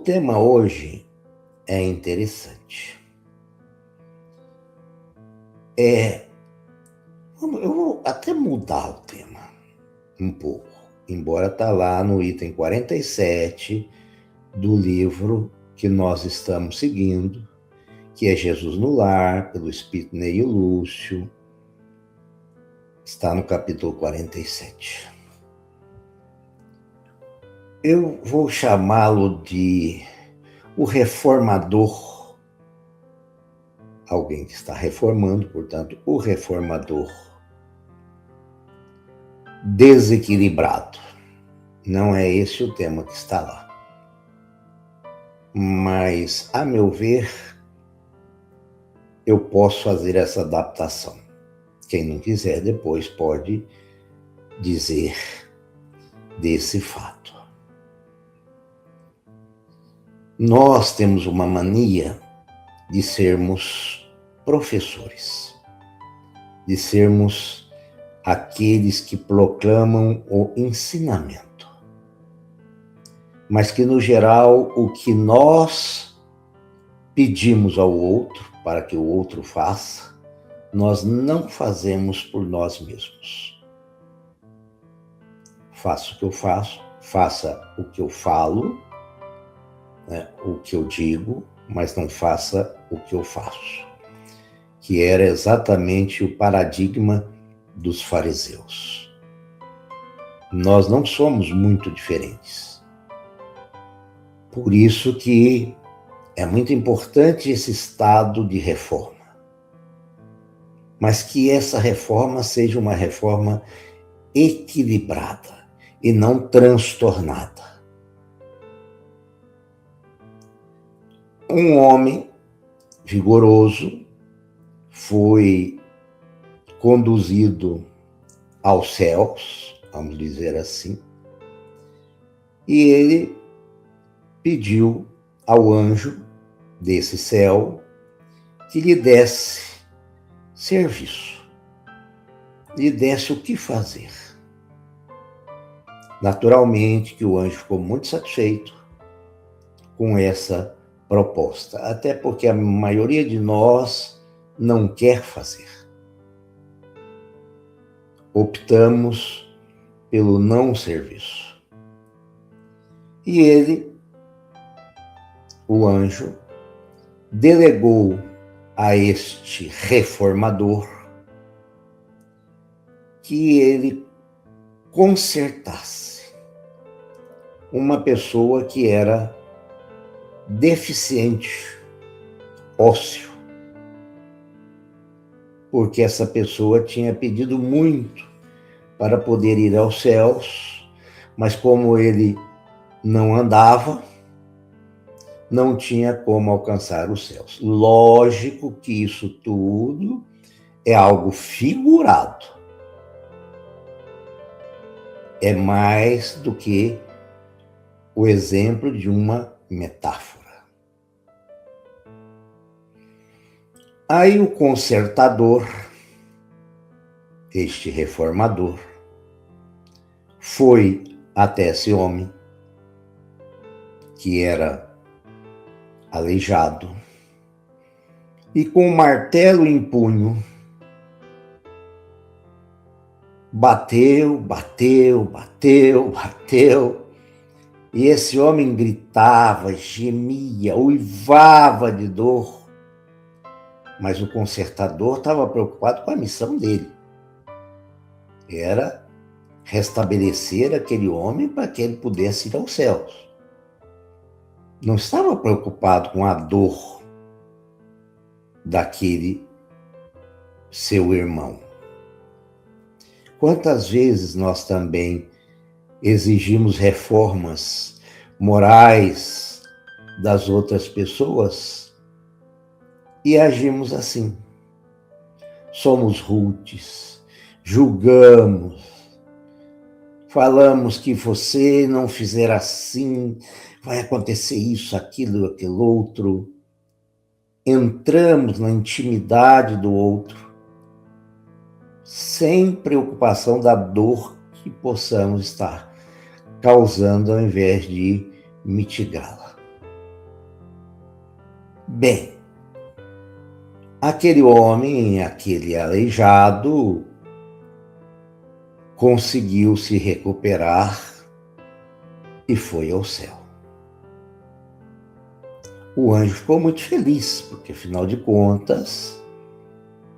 tema hoje é interessante. Eu vou até mudar o tema um pouco, embora está lá no item 47 do livro que nós estamos seguindo, que é Jesus no Lar, pelo Espírito Neio Lúcio, está no capítulo 47. Eu vou chamá-lo de o reformador, alguém que está reformando, portanto, o reformador desequilibrado. Não é esse o tema que está lá. Mas, a meu ver, eu posso fazer essa adaptação. Quem não quiser depois pode dizer desse fato. Nós temos uma mania de sermos professores, de sermos aqueles que proclamam o ensinamento, mas que, no geral, o que nós pedimos ao outro para que o outro faça, nós não fazemos por nós mesmos. Faça o que eu faço, faça o que eu falo, o que eu digo, mas não faça o que eu faço, que era exatamente o paradigma dos fariseus. Nós não somos muito diferentes. Por isso que é muito importante esse estado de reforma, mas que essa reforma seja uma reforma equilibrada e não transtornada. Um homem vigoroso foi conduzido aos céus, vamos dizer assim, e ele pediu ao anjo desse céu que lhe desse serviço, lhe desse o que fazer. Naturalmente que o anjo ficou muito satisfeito com essa proposta, até porque a maioria de nós não quer fazer. Optamos pelo não serviço. E ele, o anjo, delegou a este reformador que ele consertasse uma pessoa que era deficiente ósseo, porque essa pessoa tinha pedido muito para poder ir aos céus, mas como ele não andava, não tinha como alcançar os céus. Lógico que isso tudo é algo figurado. É mais do que o exemplo de uma metáfora. Aí o consertador, este reformador, foi até esse homem que era aleijado e, com o martelo em punho, bateu, e esse homem gritava, gemia, uivava de dor, mas o consertador estava preocupado com a missão dele. Era restabelecer aquele homem para que ele pudesse ir aos céus. Não estava preocupado com a dor daquele seu irmão. Quantas vezes nós também exigimos reformas morais das outras pessoas e agimos assim. Somos rudes, julgamos, falamos que você não fizer assim, vai acontecer isso, aquilo, aquilo outro. Entramos na intimidade do outro, sem preocupação da dor que possamos estar causando, ao invés de mitigá-la. Bem, aquele homem, aquele aleijado, conseguiu se recuperar e foi ao céu. O anjo ficou muito feliz, porque afinal de contas,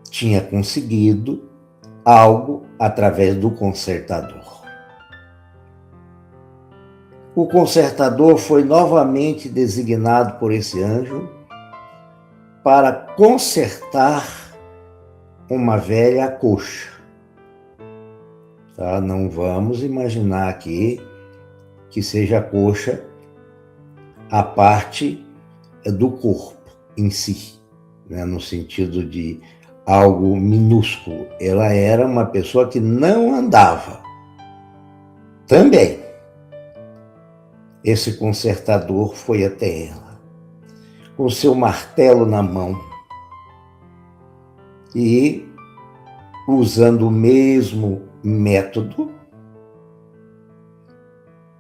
tinha conseguido algo através do consertador. O consertador foi novamente designado por esse anjo para consertar uma velha coxa. Tá? Não vamos imaginar aqui que seja a coxa a parte do corpo em si, né? No sentido de algo minúsculo. Ela era uma pessoa que não andava. Também, esse consertador foi até ela, com seu martelo na mão e, usando o mesmo método,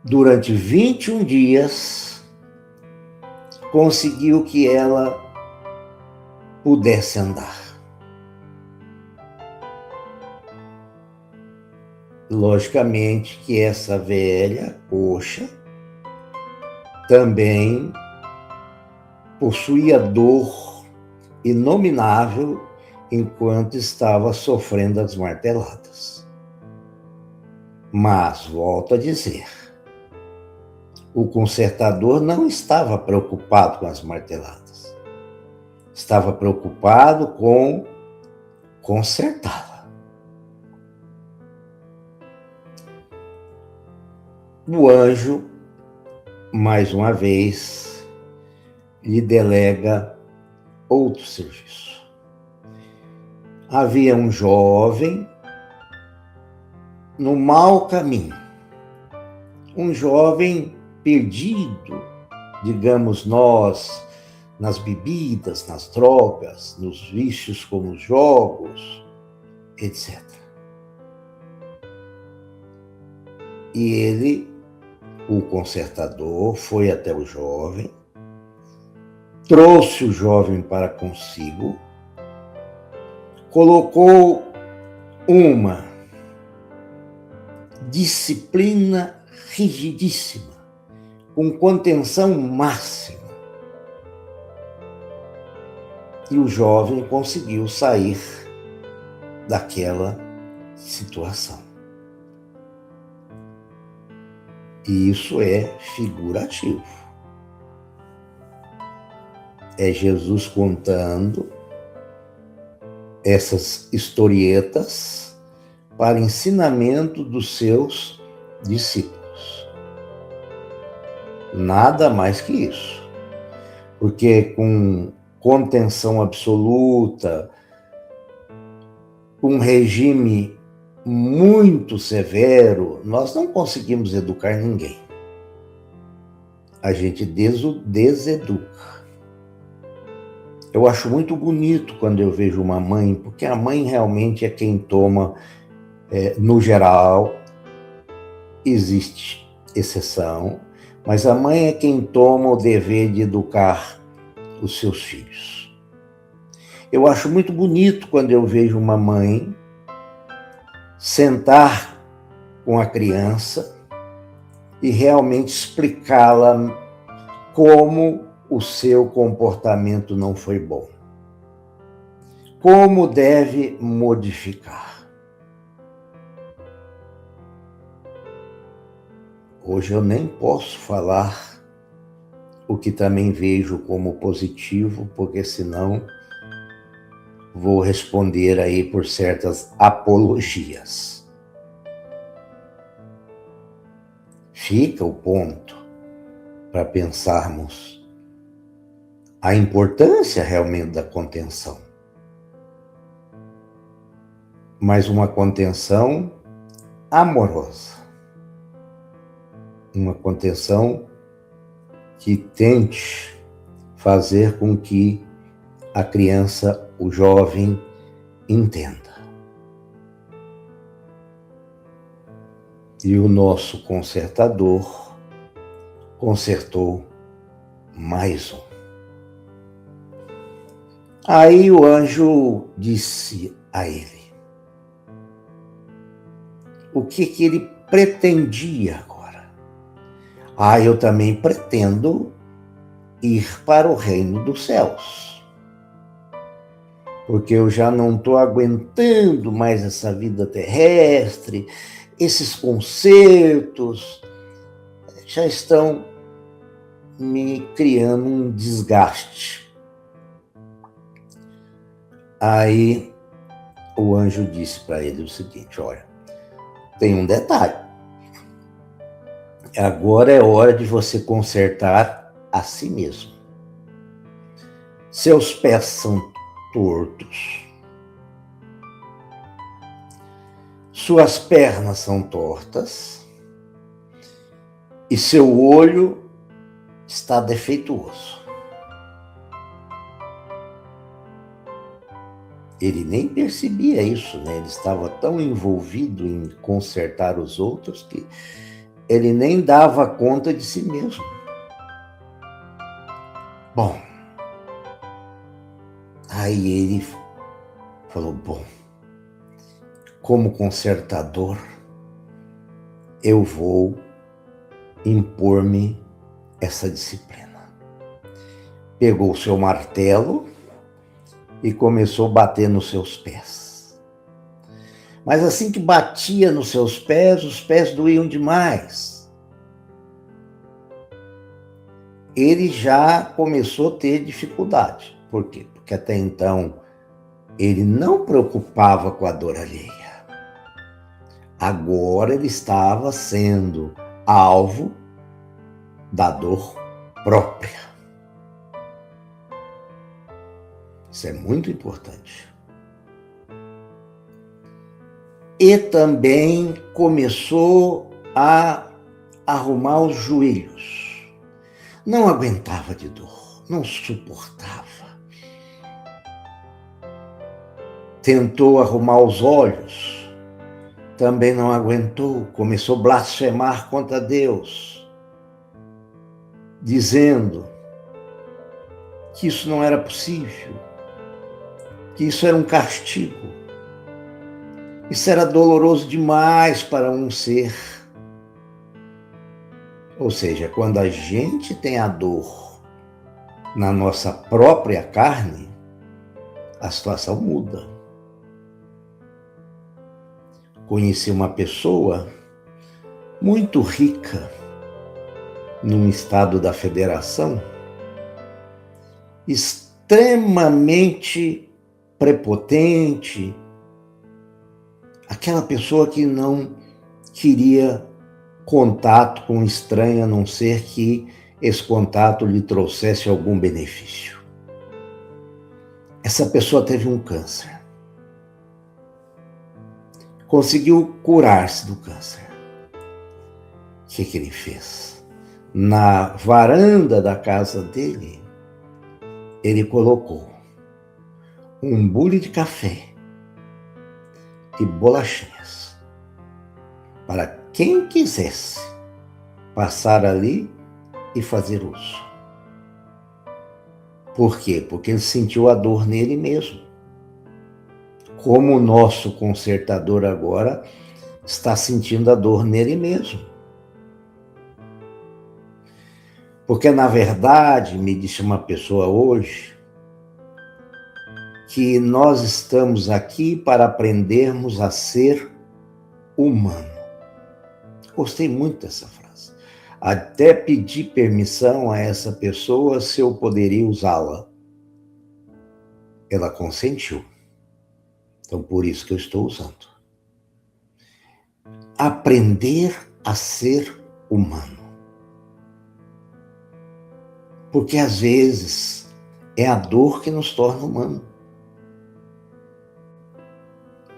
durante 21 dias, conseguiu que ela pudesse andar. Logicamente que essa velha coxa também possuía dor inominável enquanto estava sofrendo as marteladas. Mas, volto a dizer, o consertador não estava preocupado com as marteladas. Estava preocupado com consertá-la. O anjo, mais uma vez, lhe delega outro serviço. Havia um jovem no mau caminho, um jovem perdido, digamos nós, nas bebidas, nas drogas, nos vícios como os jogos, etc. E ele, o consertador, foi até o jovem, trouxe o jovem para consigo, colocou uma disciplina rigidíssima, com contenção máxima. E o jovem conseguiu sair daquela situação. E isso é figurativo. É Jesus contando essas historietas para ensinamento dos seus discípulos. Nada mais que isso. Porque com contenção absoluta, um regime muito severo, nós não conseguimos educar ninguém. A gente deseduca. Eu acho muito bonito quando eu vejo uma mãe, porque a mãe realmente é quem toma, no geral, existe exceção, mas a mãe é quem toma o dever de educar os seus filhos. Eu acho muito bonito quando eu vejo uma mãe sentar com a criança e realmente explicá-la como o seu comportamento não foi bom. Como deve modificar. Hoje eu nem posso falar o que também vejo como positivo, porque senão vou responder aí por certas apologias. Fica o ponto para pensarmos a importância realmente da contenção. Mas uma contenção amorosa. Uma contenção que tente fazer com que a criança, o jovem, entenda. E o nosso consertador consertou mais um. Aí o anjo disse a ele o que ele pretendia agora. Eu também pretendo ir para o reino dos céus, porque eu já não estou aguentando mais essa vida terrestre, esses concertos já estão me criando um desgaste. Aí o anjo disse para ele o seguinte: olha, tem um detalhe. Agora é hora de você consertar a si mesmo. Seus pés são tortos. Suas pernas são tortas. E seu olho está defeituoso. Ele nem percebia isso, né? Ele estava tão envolvido em consertar os outros que ele nem dava conta de si mesmo. Bom, aí ele falou: bom, como consertador, eu vou impor-me essa disciplina. Pegou o seu martelo e começou a bater nos seus pés. Mas assim que batia nos seus pés, os pés doíam demais. Ele já começou a ter dificuldade. Por quê? Porque até então ele não preocupava com a dor alheia. Agora ele estava sendo alvo da dor própria. Isso é muito importante. E também começou a arrumar os joelhos. Não aguentava de dor, não suportava. Tentou arrumar os olhos, também não aguentou, começou a blasfemar contra Deus, dizendo que isso não era possível, que isso era um castigo, isso era doloroso demais para um ser. Ou seja, quando a gente tem a dor na nossa própria carne, a situação muda. Conheci uma pessoa muito rica num estado da federação, extremamente prepotente, aquela pessoa que não queria contato com um estranho, a não ser que esse contato lhe trouxesse algum benefício. Essa pessoa teve um câncer. Conseguiu curar-se do câncer. O que ele fez? Na varanda da casa dele, ele colocou um bule de café e bolachinhas para quem quisesse passar ali e fazer uso. Por quê? Porque ele sentiu a dor nele mesmo. Como o nosso consertador agora está sentindo a dor nele mesmo. Porque, na verdade, me disse uma pessoa hoje, que nós estamos aqui para aprendermos a ser humano. Gostei muito dessa frase. Até pedi permissão a essa pessoa se eu poderia usá-la. Ela consentiu. Então, por isso que eu estou usando. Aprender a ser humano. Porque, às vezes, é a dor que nos torna humano.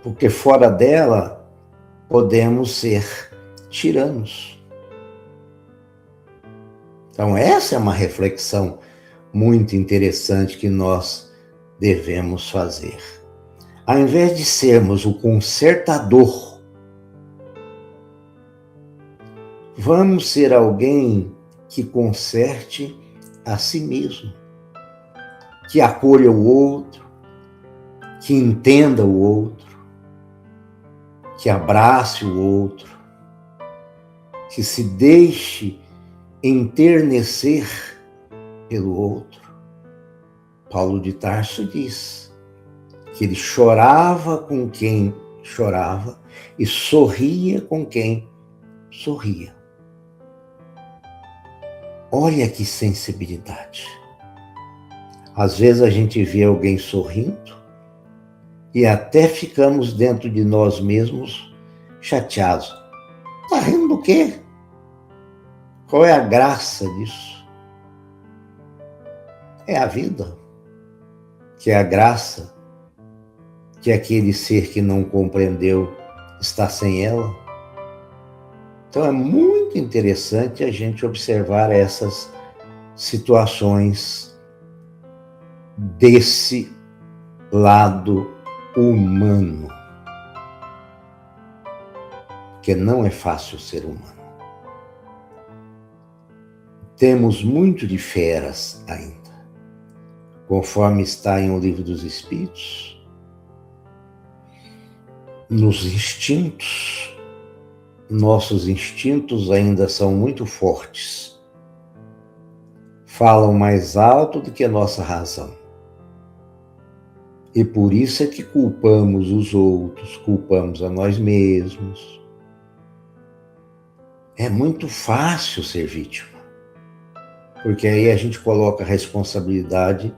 Porque fora dela, podemos ser tiranos. Então, essa é uma reflexão muito interessante que nós devemos fazer. Ao invés de sermos o consertador, vamos ser alguém que conserte a si mesmo, que acolha o outro, que entenda o outro, que abrace o outro, que se deixe enternecer pelo outro. Paulo de Tarso diz que ele chorava com quem chorava e sorria com quem sorria. Olha que sensibilidade. Às vezes a gente vê alguém sorrindo e até ficamos dentro de nós mesmos chateados. Tá rindo do quê? Qual é a graça disso? É a vida, que é a graça, que aquele ser que não compreendeu está sem ela. Então é muito interessante a gente observar essas situações desse lado humano, porque não é fácil ser humano. Temos muito de feras ainda, conforme está em O Livro dos Espíritos. Nos instintos, nossos instintos ainda são muito fortes, falam mais alto do que a nossa razão. E por isso é que culpamos os outros, culpamos a nós mesmos. É muito fácil ser vítima, porque aí a gente coloca a responsabilidade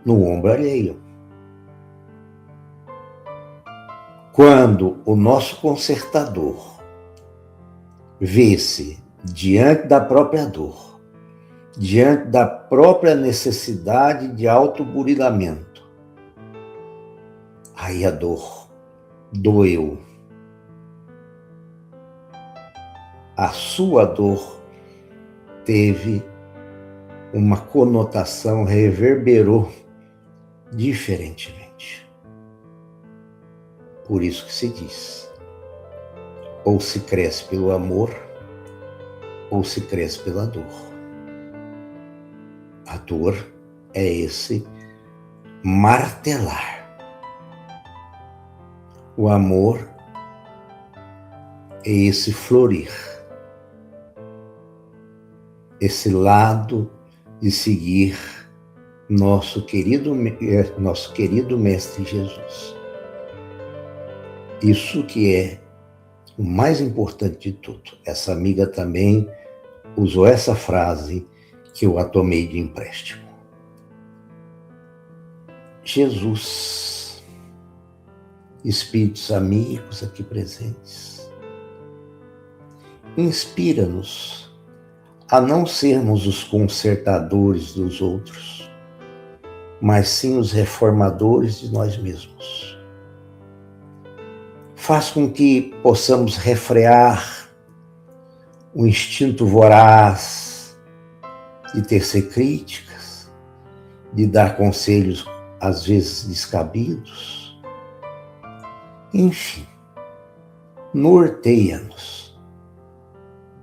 no ombro alheio. Quando o nosso consertador vê-se diante da própria dor, diante da própria necessidade de autoburilamento, aí a dor doeu. A sua dor teve uma conotação, reverberou diferentemente. Por isso que se diz, ou se cresce pelo amor, ou se cresce pela dor. A dor é esse martelar. O amor é esse florir, esse lado de seguir nosso querido Mestre Jesus. Isso que é o mais importante de tudo. Essa amiga também usou essa frase que eu a tomei de empréstimo. Jesus, espíritos amigos aqui presentes, inspira-nos a não sermos os consertadores dos outros, mas sim os reformadores de nós mesmos. Faz com que possamos refrear o instinto voraz de tecer críticas, de dar conselhos às vezes descabidos. Enfim, norteia-nos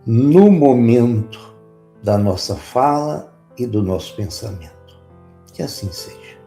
no momento da nossa fala e do nosso pensamento. Que assim seja.